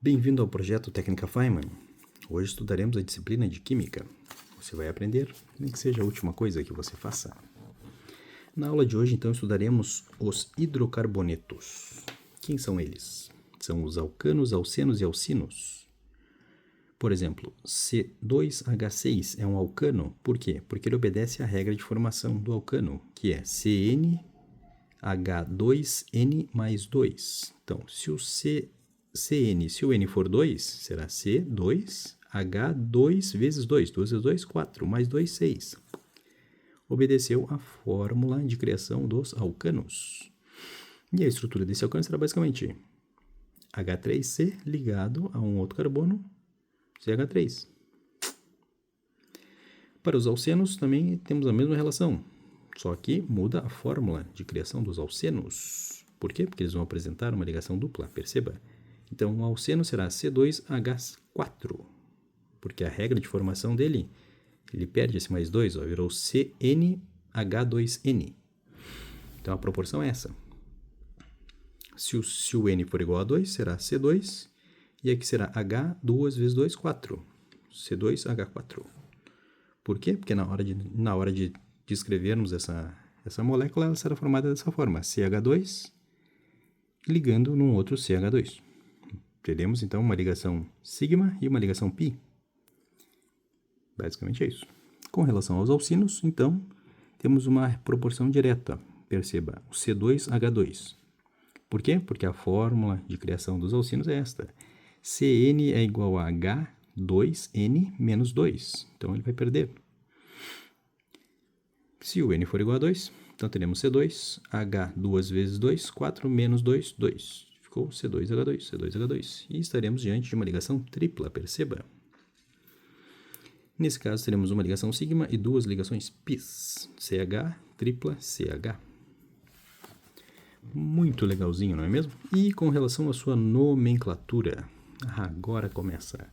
Bem-vindo ao projeto Técnica Feynman. Hoje estudaremos a disciplina de Química. Você vai aprender, nem que seja a última coisa que você faça. Na aula de hoje, então, estudaremos os hidrocarbonetos. Quem são eles? São os alcanos, alcenos e alcinos. Por exemplo, C2H6 é um alcano. Por quê? Porque ele obedece à regra de formação do alcano, que é CnH2n mais 2. Então, se o N for 2, será C2H2 vezes 2. 2 vezes 2, 4. Mais 2, 6. Obedeceu à fórmula de criação dos alcanos. E a estrutura desse alcano será basicamente H3C ligado a um outro carbono, CH3. Para os alcenos também temos a mesma relação, só que muda a fórmula de criação dos alcenos. Por quê? Porque eles vão apresentar uma ligação dupla, perceba. Então, o alceno será C2H4, porque a regra de formação dele, ele perde esse mais 2, virou CnH2n. Então, a proporção é essa. Se o N for igual a 2, será C2, e aqui será H, 2 vezes 2, 4. C2H4. Por quê? Porque na hora de descrevermos essa molécula, ela será formada dessa forma, CH2 ligando num outro CH2. Teremos, então, uma ligação sigma e uma ligação pi. Basicamente é isso. Com relação aos alcinos, então, temos uma proporção direta. Perceba, o C2H2. Por quê? Porque a fórmula de criação dos alcinos é esta. Cn é igual a H2n menos 2. Então, ele vai perder. Se o N for igual a 2, então teremos C2, H 2 vezes 2, 4 menos 2, 2. Ficou C2H2, C2H2. E estaremos diante de uma ligação tripla, perceba. Nesse caso, teremos uma ligação sigma e duas ligações pis. CH, tripla, CH. Muito legalzinho, não é mesmo? E com relação à sua nomenclatura, agora começa.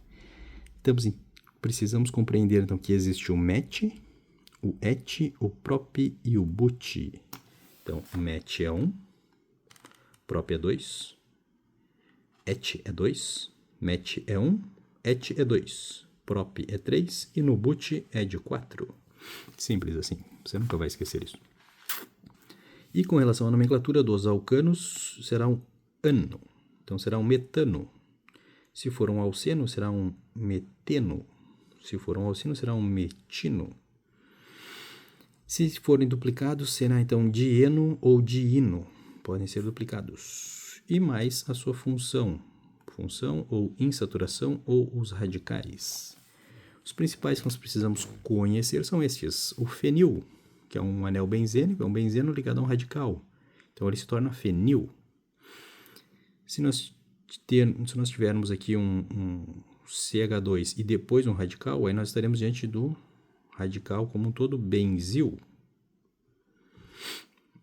Precisamos compreender, então, que existe o MET, o ET, o PROP e o BUT. Então, o MET é 1, PROP é 2, ET é 2, MET é 1, ET é 2, PROP é 3 e no BUT é de 4. Simples assim, você nunca vai esquecer isso. E com relação à nomenclatura dos alcanos, será um ano, então será um metano. Se for um alceno, será um meteno. Se for um alcino, será um metino. Se forem duplicados, será então dieno ou diino. Podem ser duplicados. E mais a sua função ou insaturação ou os radicais. Os principais que nós precisamos conhecer são estes. O fenil, que é um anel benzênico, é um benzeno ligado a um radical. Então, ele se torna fenil. Se nós tivermos aqui um CH2 e depois um radical, aí nós estaremos diante do radical como um todo, benzil.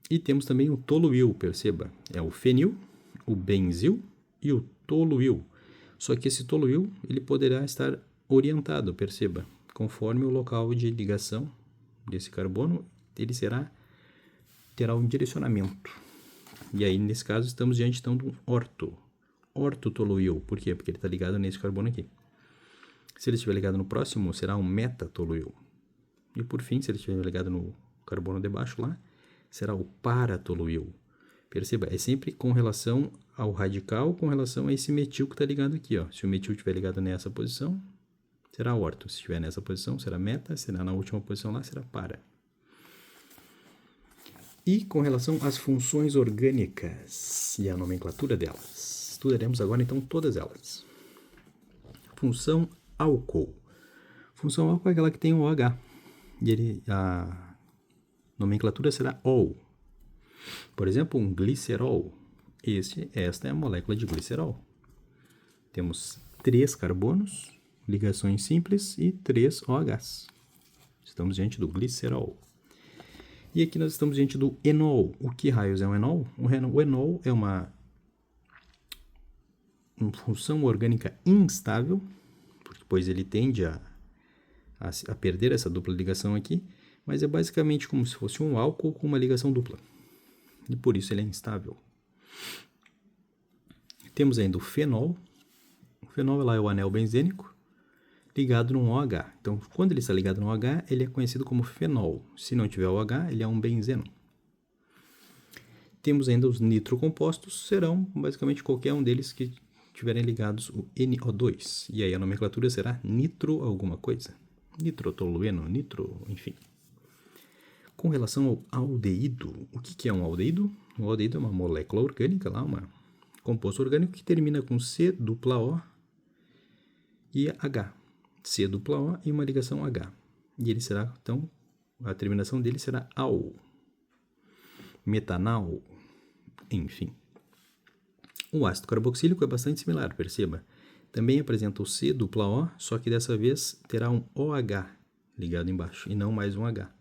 E temos também o toluil, perceba. É o fenil, o benzil e o toluil. Só que esse toluil, ele poderá estar orientado, perceba. Conforme o local de ligação desse carbono, ele terá um direcionamento. E aí, nesse caso, estamos diante, então, de um ortotoluil. Por quê? Porque ele está ligado nesse carbono aqui. Se ele estiver ligado no próximo, será um metatoluil. E por fim, se ele estiver ligado no carbono de baixo lá, será o paratoluil. Perceba, é sempre com relação ao radical, com relação a esse metil que está ligado aqui. Ó. Se o metil estiver ligado nessa posição, será orto. Se estiver nessa posição, será meta. Se na última posição lá, será para. E com relação às funções orgânicas e a nomenclatura delas, estudaremos agora então todas elas. Função álcool. Função álcool é aquela que tem o OH. E a nomenclatura será ol. Por exemplo, um glicerol. Esta é a molécula de glicerol. Temos 3 carbonos, ligações simples e 3 OHs. Estamos diante do glicerol. E aqui nós estamos diante do enol. O que raios é um enol? O enol é uma função orgânica instável, pois ele tende a perder essa dupla ligação aqui, mas é basicamente como se fosse um álcool com uma ligação dupla. E por isso ele é instável. Temos ainda o fenol, fenol lá é o anel benzênico ligado num OH. Então, quando ele está ligado no OH, ele é conhecido como fenol. Se não tiver OH, ele é um benzeno. Temos ainda os nitrocompostos, serão basicamente qualquer um deles que tiverem ligados o NO2. E aí a nomenclatura será nitro alguma coisa. Nitrotolueno, nitro, enfim. Com relação ao aldeído, o que é um aldeído? O aldeído é uma molécula orgânica, um composto orgânico que termina com C dupla O e H. C dupla O e uma ligação H. E ele será, então, a terminação dele será AL. Metanal, enfim. O ácido carboxílico é bastante similar, perceba. Também apresenta o C dupla O, só que dessa vez terá um OH ligado embaixo e não mais um H.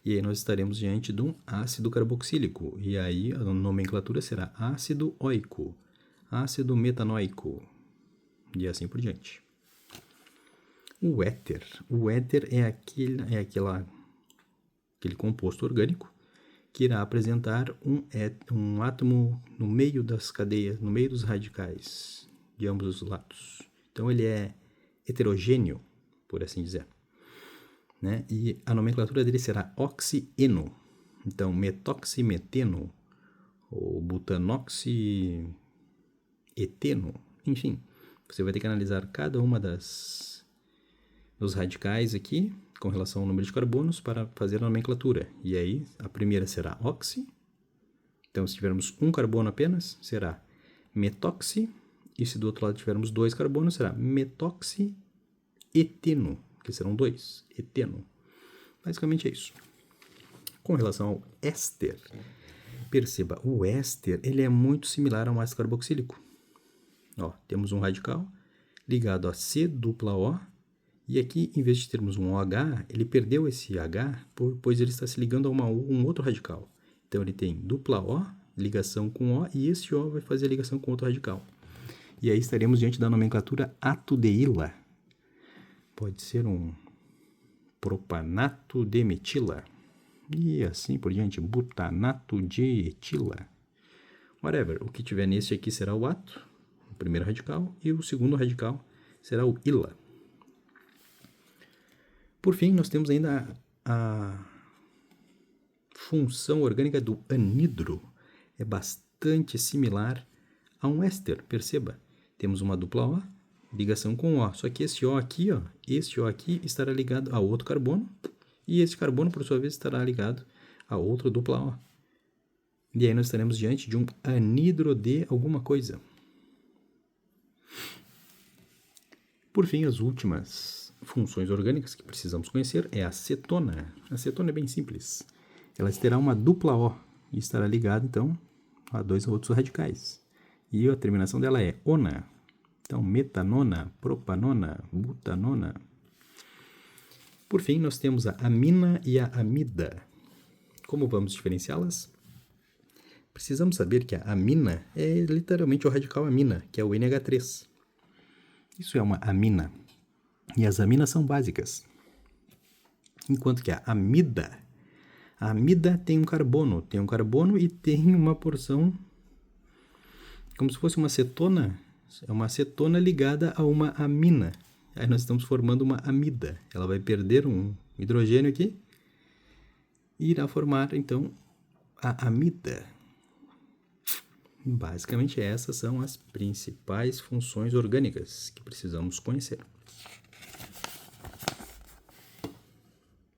E aí nós estaremos diante de um ácido carboxílico. E aí a nomenclatura será ácido oico, ácido metanoico e assim por diante. O éter. O éter é aquele composto orgânico que irá apresentar um átomo no meio das cadeias, no meio dos radicais de ambos os lados. Então ele é heterogêneo, por assim dizer. Né? E a nomenclatura dele será oxieno. Então, metoximeteno, ou butanoxieteno, enfim. Você vai ter que analisar cada uma dos radicais aqui, com relação ao número de carbonos, para fazer a nomenclatura. E aí, a primeira será oxi. Então, se tivermos um carbono apenas, será metoxi. E se do outro lado tivermos 2 carbonos, será metoxieteno, que serão 2, eteno. Basicamente é isso. Com relação ao éster, perceba, o éster ele é muito similar ao ácido carboxílico. Ó, temos um radical ligado a C dupla O, e aqui, em vez de termos um OH, ele perdeu esse H, pois ele está se ligando a um outro radical. Então, ele tem dupla O, ligação com O, e esse O vai fazer a ligação com outro radical. E aí estaremos diante da nomenclatura atodeíla. Pode ser um propanato de metila. E assim por diante, butanato de etila. Whatever, o que tiver nesse aqui será o ato, o primeiro radical, e o segundo radical será o ila. Por fim, nós temos ainda a função orgânica do anidro. É bastante similar a um éster, perceba. Temos uma dupla O, ligação com O. Só que esse O aqui estará ligado a outro carbono, e esse carbono, por sua vez, estará ligado a outro dupla O. E aí nós estaremos diante de um anidro de alguma coisa. Por fim, as últimas funções orgânicas que precisamos conhecer é a cetona. A cetona é bem simples. Ela terá uma dupla O e estará ligada, então, a 2 outros radicais. E a terminação dela é ona. Então, metanona, propanona, butanona. Por fim, nós temos a amina e a amida. Como vamos diferenciá-las? Precisamos saber que a amina é literalmente o radical amina, que é o NH3. Isso é uma amina. E as aminas são básicas. Enquanto que a amida tem um carbono e tem uma porção como se fosse uma cetona. É uma cetona ligada a uma amina. Aí nós estamos formando uma amida. Ela vai perder um hidrogênio aqui e irá formar, então, a amida. Basicamente, essas são as principais funções orgânicas que precisamos conhecer.